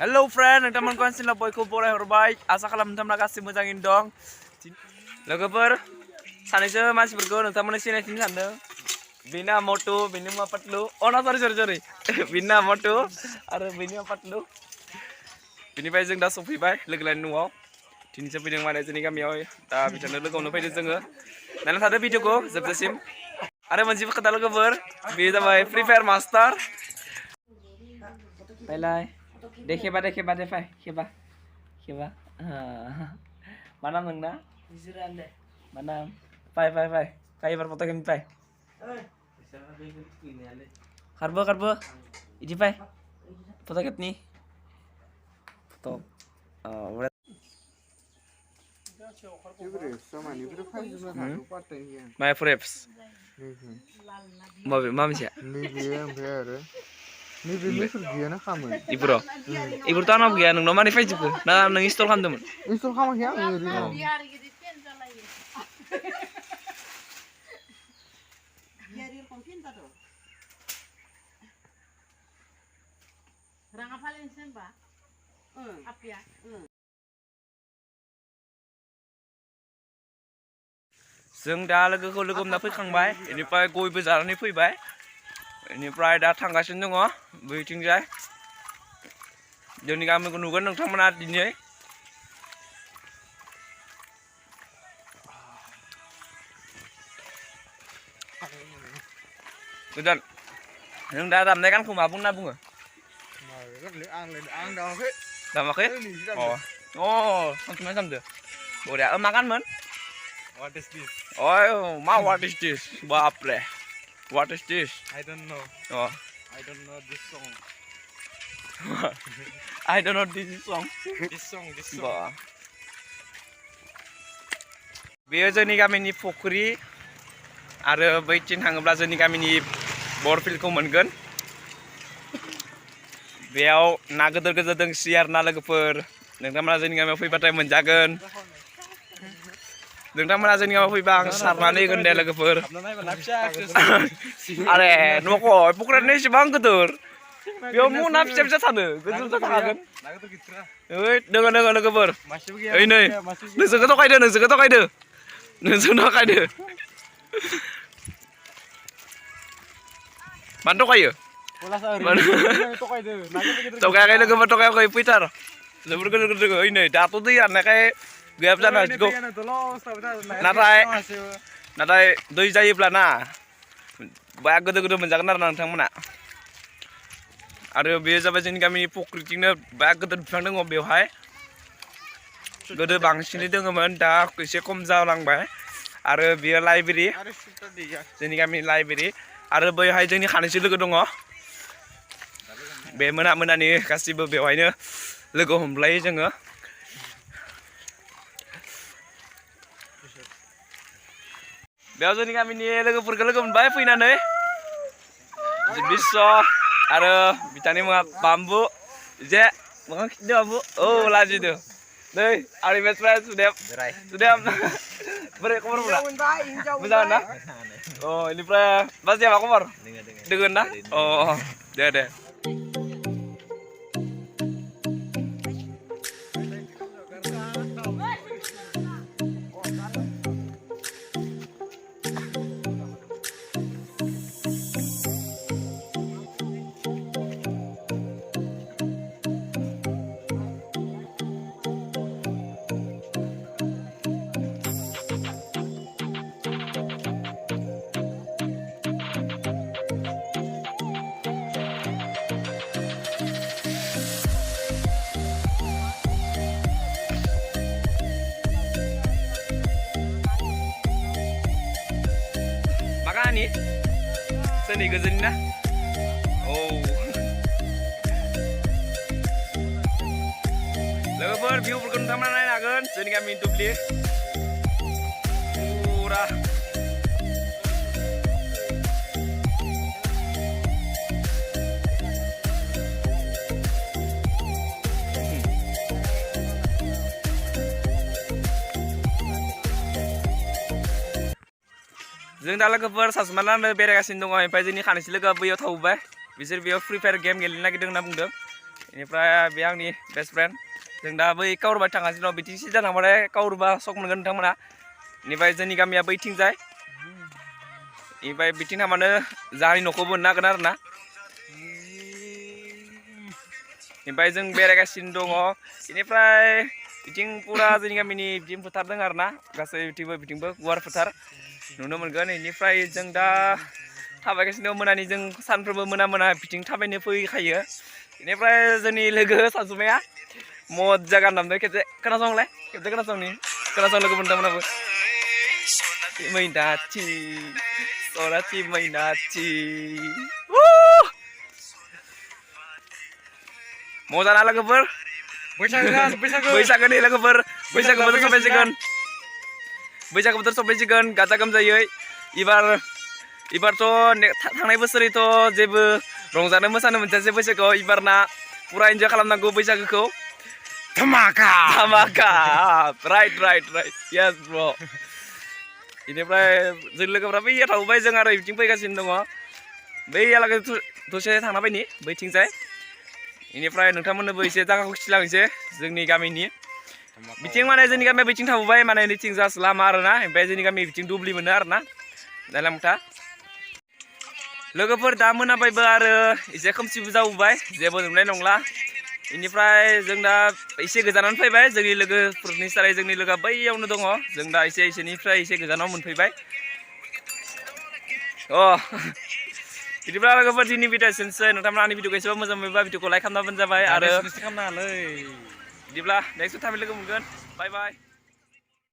Hello friend, nonton sila boyku boleh horbai. Asa kalam nonton kasih mojangin dong. Logoper, sanisa masih bergo nonton mana sini sini sana. Bina moto, bina patlu. Oh no sorry. Bina moto, ada bina patlu. Bini pai जों दा सफैबाय लोगो लानि न'आव दिनैसो फैदों माने जोंनि गामियाव दा बिदिनो लोगोआवनो फैदों जोङो नायना थादो भिडिअखौ जोबजासिम आरो मोनसेबो खोथा लोगोफोर बे जाबाय फ्रि फायार मास्टार बायलाय देखेबा दे फाय खेबा मा नाम नोंना मा नाम फाय एबार फट' खेबनि फाय खारबो इदि फाय फट' खेबनि Top. My preps. Mami sih. Ibro tuh anak gaya nung nomor device juga. Nah nung install kan temen. Install kamu ya? जों दा लोगोखौ लोगो हमना फैखांबाय बेनिफ्राय गयबो जानानै फैबाय बेनिफ्राय दा थांगासिनो दङ बैथिंजाय जोंनि गामिखौ नुगोन नोंथांमोना दिनै गोदान नों दा दामनाय गानखौ मा बुंना बुङो दामाखै सानथुमनाय सामदो बरिया मा गानमोन What is this? Oh, what is this? Bapre. What is this? I don't know. Oh. I don't know this song. I don't know this song. This song. बेयो जोंनि गामिनि फुख्रि आरो बैथिं थाङोब्ला जोंनि गामिनि बरफिल्डखौ मोनगोन बेयाव ना गोदोर दोंसि आरो ना लोगोफोर नोंथांमोना जोंनि गामियाव फैबाथाय मोनजागोन नोंथांमोना जोंनि गामियाव फैबा आं सारनानै होगोन दे लोगोफोर आरे न'खौ फुख्रियानो एसेबां गोदोर बेयाव ना फिसा थानो गोदोर थागोन ओइ दोङो लोगोफोर ओइ नै नोंसोरखौ थगायदो मानो थगायो थगायाखै लोगोफोर थगायाखै फैथार जोबोर गोदोर दोङो ओइ नै दाथ' दै राननायखाय गैयाबो जानो हागौ नाथाय दै जायोब्ला ना बाया गोदो मोनजागोन आरो नोंथांमोना आरो बेयो जाबाय जोंनि गामिनि फुख्रिथिंनो बाया गोदोर बिफां दङ बेवहाय गोदो बांसिनै दङमोन दा एसे खम जालांबाय आरो बेयो लाइब्रेरि जोंनि गामिनि लाइब्रेरि आरो बैहाय जोंनि खानैसो लोगो दङ बे मोनानि गासिबो बेवहायनो लोगो हमलायो जोङो बेयाव जोंनि गामिनि लोगोफोरखौ लोगो मोनबाय फैनानै बिस्व आरो बिथांनि मुङा बाम्बु जे मा खिन्थु बाम्बु औ लाजिदो नै आंनि बेस्ट फ्रेन्ड सुदेम बोरै खबरफोरा मोजां ना अ बेनिफ्राय बाजैया मा खबर दोङो ना अ दे Makanya seni gezin na oh logoफोर भिउफोरखौ नोंथांमोना नायनो हागोन जोंनि गामिनि दुब्लि पुरा जों दा लोगोफोर सासमानानो बेरायगासिनो दङ ओमफ्राय जोंनि खानैसो लोगोआ बैयाव थाबोबाय बिसोर बेयाव फ्रि फायार गेम गेलेनो नागिरदों होनना बुंदों Iनिफ्राय बे आंनि बेस्ट फ्रेन्ड जों दा बै काउरबाय थांगासिनो दं बिथिं सिदा थांबाथाय काउरबा सक मोनगोन नोंथांमोना इनिफ्राय जोंनि गामिया बैथिंजाय इनिफ्राय बिथिं थांबानो जाहानि न'खौ मोननो हागोन आरो ना इनिफ्राय जों बेरायगासिनो दङ इनिफ्राय बिथिं पुरा जोंनि गामिनि बिथिं फोथार दङ आरो ना गासै बिथिंबो गुवार फोथार नुनो मोनगोन इनिफ्राय जों दा थाबायगासिनो दं मोनानि जों सानफ्रोमबो मोना बिथिं थाबायनो फैखायो इनिफ्राय जोंनि लोगो सानसुमाया मजा गाननानै खेबसे खोनासंलाय खेबसे खोनासं लोगो मोनदोंमोनाबो मैनाथि सनाथि मैनाथि मजा ना लोगोफोर बैसागोनि लोगोफोर बैसागो बोथोर सफैसिगोन गाजा गोमजायै इबारथ' थांनाय बोसोरैथ' जेबो रंजानो मोसानो मोनजायासै बैसागोआव इबारना पुरा एन्जय खालामनांगौ बैसागोखौ धमाका राइट यस ब्र इनिफ्राय जों लोगोफ्रा बैयाव थाबोबाय जों आरो बिथिं फैगासिनो दङ बैयालागै दसे थांना फैनि बैथिंजाय इनिफ्राय नोंथांमोननोबो एसे जायगाखौ खिथिलांनोसै जोंनि गामिनि बिथिं माने जोंनि गामिया बैथिं थाबोबाय माने नैथिं जास्ट लामा आरोना ओमफ्राय जोंनि गामि बिथिं दुब्लि मोनो आरोना दालामथा लोगोफोर दा मोनाबायबो आरो एसे खोमसिबो जाबोबाय जेबो नुनाय नंला इनिफ्राय जों दा एसे गोजानानो फैबाय जोंनि लोगोफोरनि सारै जोंनि लोगोआ बैयावनो दङ जों दा एसेनिफ्राय एसे गोजानाव मोनफैबाय बिदिब्ला लोगोफोर दिनै भिडिअ एसेनोसै नोंथांमोना आंनि भिडिअखौ एसेबां मोजां मोनोबा भिडिअखौ लाइक खालामनाबानो जाबाय आरो बिदिब्ला नेक्स्ट टाइम लोगो मोनगोन बाय बाय